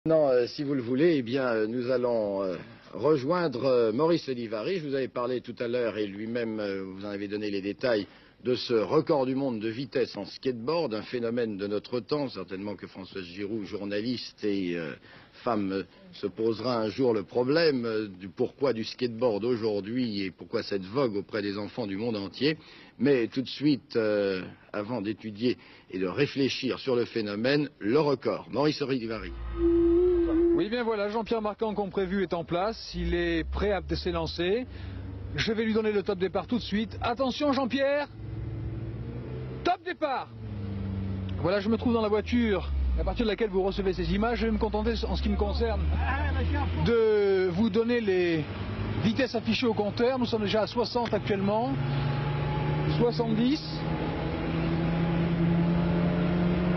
Maintenant, si vous le voulez, eh bien, nous allons rejoindre Maurice Olivary. Je vous avais parlé tout à l'heure et lui-même vous en avez donné les détails de ce record du monde de vitesse en skateboard, un phénomène de notre temps. Certainement que Françoise Giroud, journaliste et femme, se posera un jour le problème du pourquoi du skateboard aujourd'hui et pourquoi cette vogue auprès des enfants du monde entier. Mais tout de suite, avant d'étudier et de réfléchir sur le phénomène, le record. Maurice Olivary. Oui, bien voilà, Jean-Pierre Marcan, comme prévu, est en place. Il est prêt à s'élancer. Je vais lui donner le top départ tout de suite. Attention, Jean-Pierre. Top départ. Voilà, je me trouve dans la voiture à partir de laquelle vous recevez ces images. Je vais me contenter, en ce qui me concerne, de vous donner les vitesses affichées au compteur. Nous sommes déjà à 60 actuellement. 70.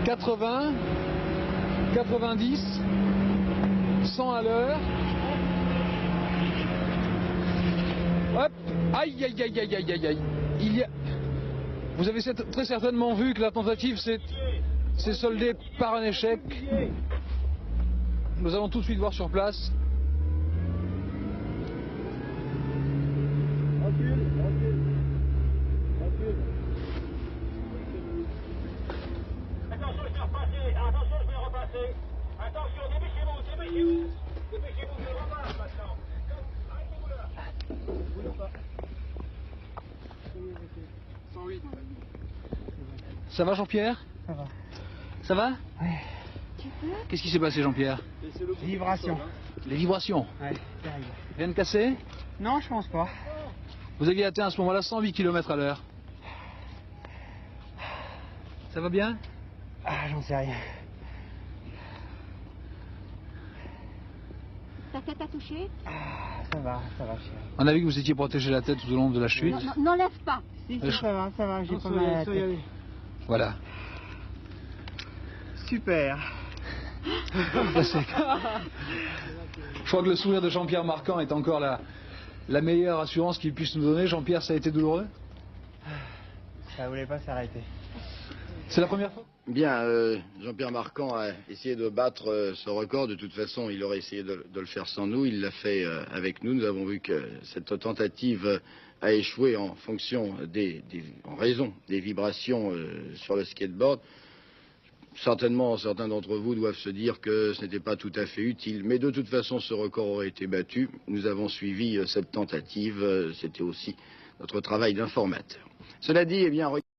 80. 90. 100 à l'heure. Hop. Aïe, aïe, aïe, aïe, aïe, aïe, aïe. Vous avez très certainement vu que la tentative s'est soldée par un échec. Nous allons tout de suite voir sur place. Attention, je vais repasser. Attention, je vais repasser. Attention, dépêchez-vous, dépêchez-vous. Dépêchez-vous, je repasse maintenant. Arrêtez-vous là. Bougez pas. 108. Ça va, Jean-Pierre? Ça va. Ça va? Oui. Qu'est-ce qui s'est passé, Jean-Pierre? Vibrations. Les vibrations. Ouais, terrible. Rien de cassé? Non, je pense pas. Vous aviez atteint à ce moment-là 108 km à l'heure. Ça va bien? Ah, j'en sais rien. Ta tête a touché? Ah, ça va, chérie. On a vu que vous étiez protégé la tête tout au long de la chute. N'enlève pas. Si, ça va, j'ai pas mal à la tête. Voilà. Super. Je crois que le sourire de Jean-Pierre Marcan est encore la meilleure assurance qu'il puisse nous donner. Jean-Pierre, ça a été douloureux? Ça voulait pas s'arrêter. C'est la première fois? Bien, Jean-Pierre Marcan a essayé de battre ce record. De toute façon, il aurait essayé de le faire sans nous. Il l'a fait avec nous. Nous avons vu que cette tentative a échoué en raison des vibrations sur le skateboard. Certainement, certains d'entre vous doivent se dire que ce n'était pas tout à fait utile. Mais de toute façon, ce record aurait été battu. Nous avons suivi cette tentative. C'était aussi notre travail d'informateur. Cela dit, eh bien...